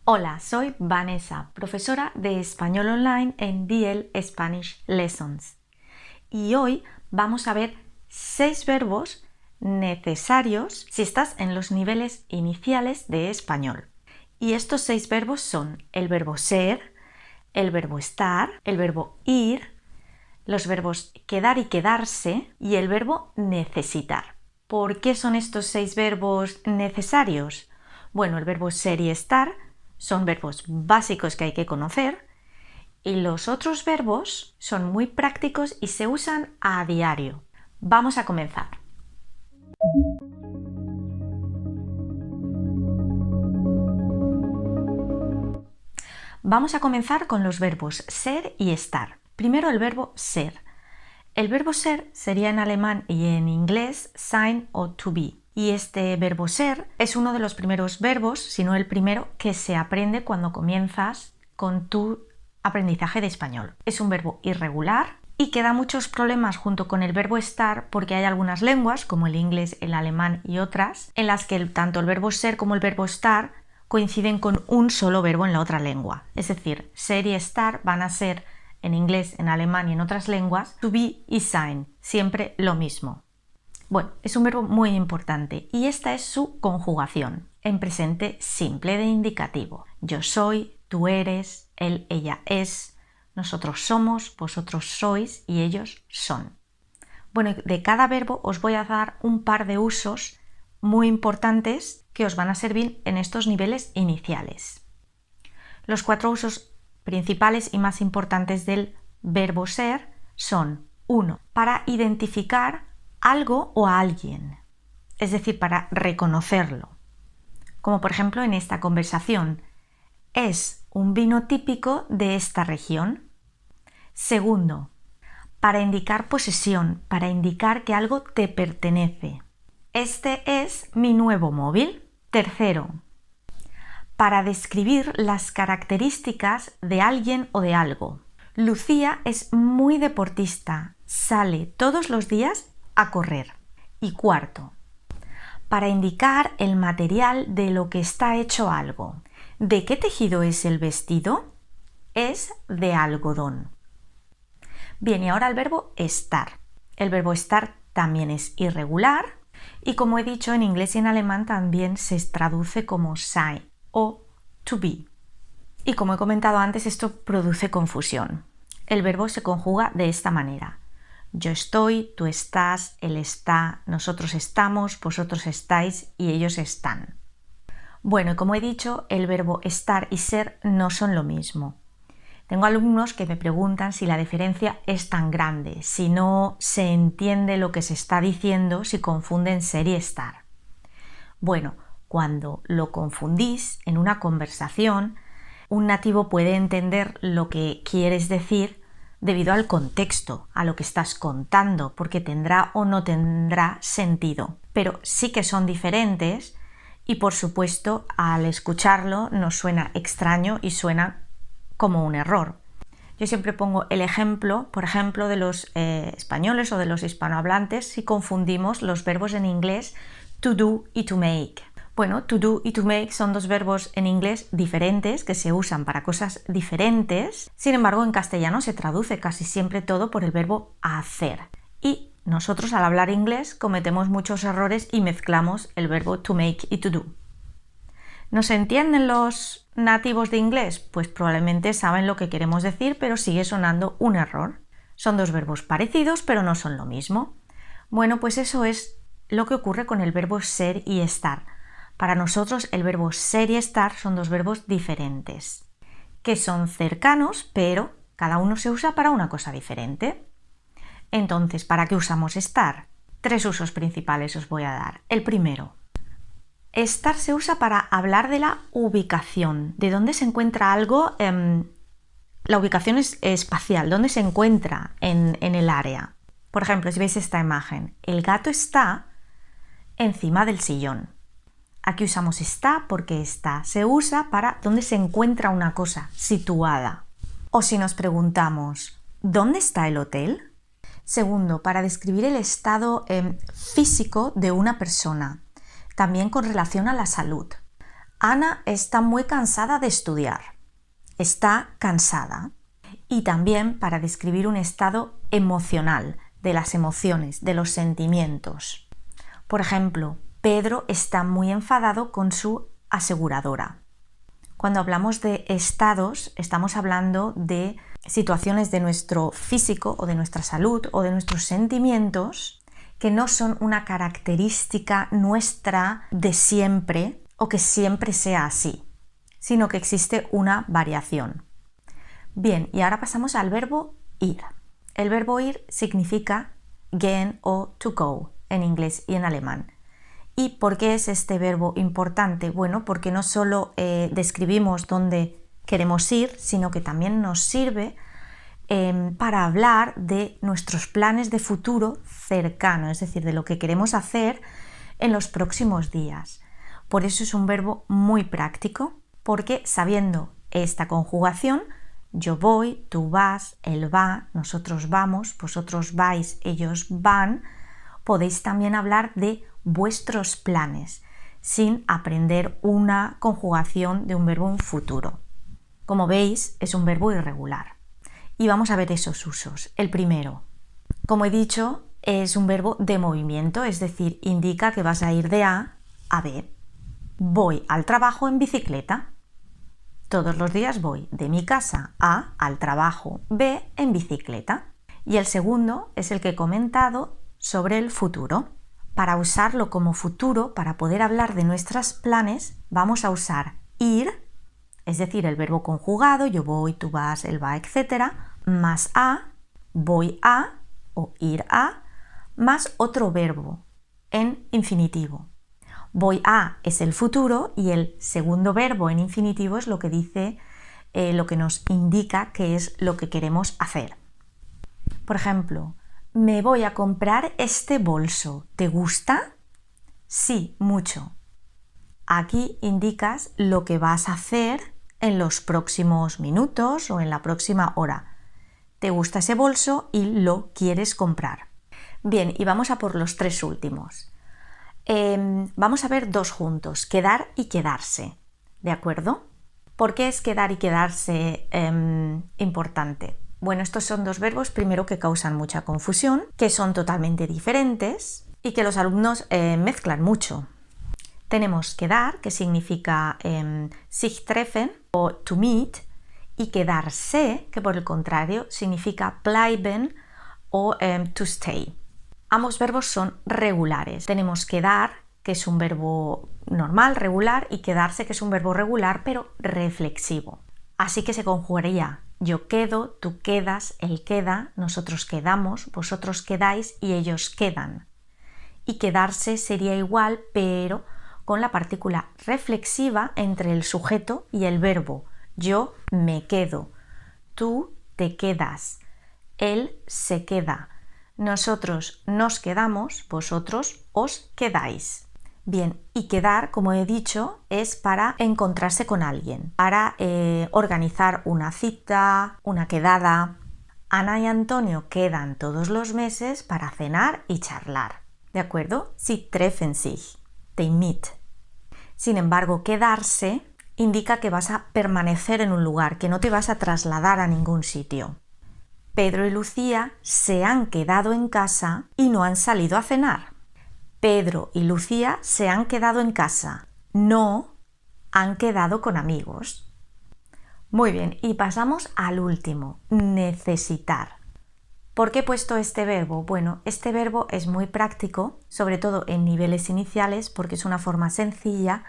Hola, soy Vanessa, profesora de español online en DL Spanish Lessons. Y hoy vamos a ver 6 verbos necesarios si estás en los niveles iniciales de español. Y estos 6 verbos son el verbo ser, el verbo estar, el verbo ir, los verbos quedar y quedarse y el verbo necesitar. ¿Por qué son estos 6 verbos necesarios? Bueno, el verbo ser y estar son verbos básicos que hay que conocer y los otros verbos son muy prácticos y se usan a diario. Vamos a comenzar. Vamos a comenzar con los verbos ser y estar. Primero el verbo ser. El verbo ser sería en alemán y en inglés sein o to be. Y este verbo ser es uno de los primeros verbos, si no el primero, que se aprende cuando comienzas con tu aprendizaje de español. Es un verbo irregular y que da muchos problemas junto con el verbo estar porque hay algunas lenguas, como el inglés, el alemán y otras, en las que tanto el verbo ser como el verbo estar coinciden con un solo verbo en la otra lengua. Es decir, ser y estar van a ser en inglés, en alemán y en otras lenguas, to be y sein, siempre lo mismo. Bueno, es un verbo muy importante y esta es su conjugación en presente simple de indicativo. Yo soy, tú eres, él, ella es, nosotros somos, vosotros sois y ellos son. Bueno, de cada verbo os voy a dar un par de usos muy importantes que os van a servir en estos niveles iniciales. Los 4 usos principales y más importantes del verbo ser son 1. Para identificar algo o a alguien, es decir, para reconocerlo. Como por ejemplo en esta conversación, es un vino típico de esta región. Segundo, para indicar posesión, para indicar que algo te pertenece. Este es mi nuevo móvil. Tercero, para describir las características de alguien o de algo. Lucía es muy deportista, sale todos los días a correr. Y cuarto, para indicar el material de lo que está hecho algo. ¿De qué tejido es el vestido? Es de algodón. Bien, y ahora el verbo estar. El verbo estar también es irregular y como he dicho en inglés y en alemán también se traduce como sein o to be. Y como he comentado antes, esto produce confusión. El verbo se conjuga de esta manera. Yo estoy, tú estás, él está, nosotros estamos, vosotros estáis y ellos están. Bueno, y como he dicho, el verbo estar y ser no son lo mismo. Tengo alumnos que me preguntan si la diferencia es tan grande, si no se entiende lo que se está diciendo, si confunden ser y estar. Bueno, cuando lo confundís en una conversación, un nativo puede entender lo que quieres decir debido al contexto, a lo que estás contando, porque tendrá o no tendrá sentido. Pero sí que son diferentes y, por supuesto, al escucharlo nos suena extraño y suena como un error. Yo siempre pongo el ejemplo, por ejemplo, de los españoles o de los hispanohablantes si confundimos los verbos en inglés to do y to make. Bueno, to do y to make son 2 verbos en inglés diferentes que se usan para cosas diferentes. Sin embargo, en castellano se traduce casi siempre todo por el verbo hacer. Y nosotros al hablar inglés cometemos muchos errores y mezclamos el verbo to make y to do. ¿No se entienden los nativos de inglés? Pues probablemente saben lo que queremos decir, pero sigue sonando un error. Son 2 verbos parecidos, pero no son lo mismo. Bueno, pues eso es lo que ocurre con el verbo ser y estar. Para nosotros el verbo ser y estar son 2 verbos diferentes, que son cercanos, pero cada uno se usa para una cosa diferente. Entonces, ¿para qué usamos estar? 3 usos principales os voy a dar. El primero, estar se usa para hablar de la ubicación, de dónde se encuentra algo. La ubicación es espacial, dónde se encuentra en el área. Por ejemplo, si veis esta imagen, el gato está encima del sillón. Aquí usamos está porque está se usa para dónde se encuentra una cosa situada. O si nos preguntamos, ¿dónde está el hotel? Segundo, para describir el estado físico de una persona, también con relación a la salud. Ana está muy cansada de estudiar. Está cansada. Y también para describir un estado emocional, de las emociones, de los sentimientos. Por ejemplo, Pedro está muy enfadado con su aseguradora. Cuando hablamos de estados, estamos hablando de situaciones de nuestro físico o de nuestra salud o de nuestros sentimientos que no son una característica nuestra de siempre o que siempre sea así, sino que existe una variación. Bien, y ahora pasamos al verbo ir. El verbo ir significa gehen o to go en inglés y en alemán. ¿Y por qué es este verbo importante? Bueno, porque no solo describimos dónde queremos ir, sino que también nos sirve para hablar de nuestros planes de futuro cercano, es decir, de lo que queremos hacer en los próximos días. Por eso es un verbo muy práctico, porque sabiendo esta conjugación, yo voy, tú vas, él va, nosotros vamos, vosotros vais, ellos van, podéis también hablar de vuestros planes sin aprender una conjugación de un verbo en futuro. Como veis, es un verbo irregular. Y vamos a ver esos usos. El primero, como he dicho, es un verbo de movimiento, es decir, indica que vas a ir de A a B. Voy al trabajo en bicicleta. Todos los días voy de mi casa A al trabajo B en bicicleta. Y el segundo es el que he comentado sobre el futuro. Para usarlo como futuro, para poder hablar de nuestros planes, vamos a usar ir, es decir, el verbo conjugado, yo voy, tú vas, él va, etc., más a, voy a o ir a, más otro verbo en infinitivo. Voy a es el futuro y el segundo verbo en infinitivo es lo que dice, lo que nos indica qué es lo que queremos hacer. Por ejemplo, me voy a comprar este bolso. ¿Te gusta? Sí, mucho. Aquí indicas lo que vas a hacer en los próximos minutos o en la próxima hora. Te gusta ese bolso y lo quieres comprar. Bien, y vamos a por los tres últimos. Vamos a ver dos juntos, quedar y quedarse. ¿De acuerdo? ¿Por qué es quedar y quedarse importante? Bueno, estos son dos verbos, primero, que causan mucha confusión, que son totalmente diferentes y que los alumnos mezclan mucho. Tenemos quedar, que significa sich treffen o to meet, y quedarse, que por el contrario significa bleiben o to stay. Ambos verbos son regulares. Tenemos quedar, que es un verbo normal, regular, y quedarse, que es un verbo regular, pero reflexivo. Así que se conjugaría yo quedo, tú quedas, él queda, nosotros quedamos, vosotros quedáis y ellos quedan. Y quedarse sería igual, pero con la partícula reflexiva entre el sujeto y el verbo. Yo me quedo, tú te quedas, él se queda, nosotros nos quedamos, vosotros os quedáis. Bien, y quedar, como he dicho, es para encontrarse con alguien, para organizar una cita, una quedada. Ana y Antonio quedan todos los meses para cenar y charlar. ¿De acuerdo? Sie treffen sich, they meet. Sin embargo, quedarse indica que vas a permanecer en un lugar, que no te vas a trasladar a ningún sitio. Pedro y Lucía se han quedado en casa y no han salido a cenar. Pedro y Lucía se han quedado en casa, no han quedado con amigos. Muy bien, y pasamos al último, necesitar. ¿Por qué he puesto este verbo? Bueno, este verbo es muy práctico, sobre todo en niveles iniciales, porque es una forma sencilla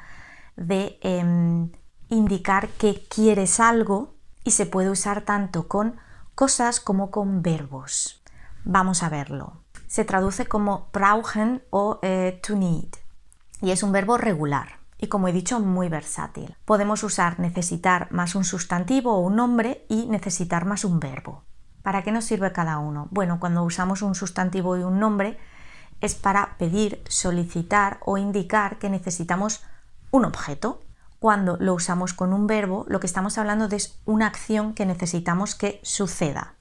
de indicar que quieres algo y se puede usar tanto con cosas como con verbos. Vamos a verlo. Se traduce como brauchen o to need y es un verbo regular y, como he dicho, muy versátil. Podemos usar necesitar más un sustantivo o un nombre y necesitar más un verbo. ¿Para qué nos sirve cada uno? Bueno, cuando usamos un sustantivo y un nombre es para pedir, solicitar o indicar que necesitamos un objeto. Cuando lo usamos con un verbo, lo que estamos hablando es una acción que necesitamos que suceda.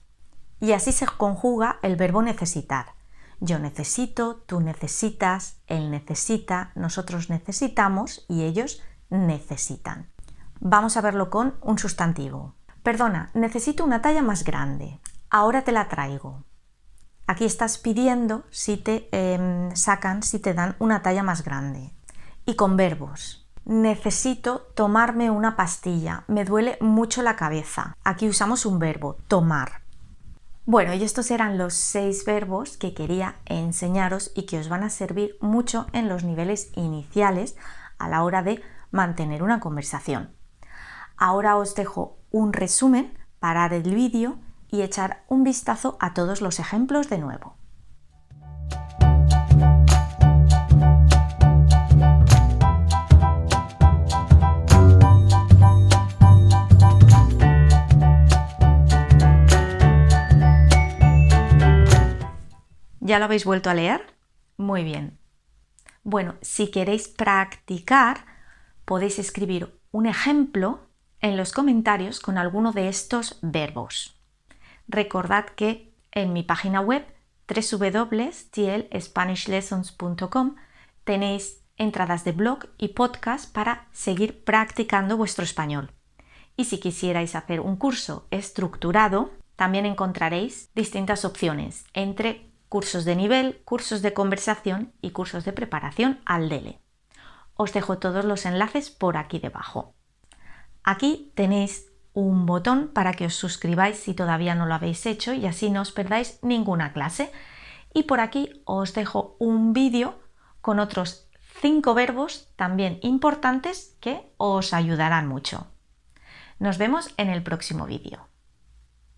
Y así se conjuga el verbo necesitar. Yo necesito, tú necesitas, él necesita, nosotros necesitamos y ellos necesitan. Vamos a verlo con un sustantivo. Perdona, necesito una talla más grande. Ahora te la traigo. Aquí estás pidiendo si te dan una talla más grande. Y con verbos. Necesito tomarme una pastilla. Me duele mucho la cabeza. Aquí usamos un verbo, tomar. Bueno, y estos eran los 6 verbos que quería enseñaros y que os van a servir mucho en los niveles iniciales a la hora de mantener una conversación. Ahora os dejo un resumen, parar el vídeo y echar un vistazo a todos los ejemplos de nuevo. ¿Ya lo habéis vuelto a leer? Muy bien. Bueno, si queréis practicar, podéis escribir un ejemplo en los comentarios con alguno de estos verbos. Recordad que en mi página web www.tlspanishlessons.com tenéis entradas de blog y podcast para seguir practicando vuestro español. Y si quisierais hacer un curso estructurado, también encontraréis distintas opciones entre cursos de nivel, cursos de conversación y cursos de preparación al DELE. Os dejo todos los enlaces por aquí debajo. Aquí tenéis un botón para que os suscribáis si todavía no lo habéis hecho y así no os perdáis ninguna clase. Y por aquí os dejo un vídeo con otros 5 verbos también importantes que os ayudarán mucho. Nos vemos en el próximo vídeo.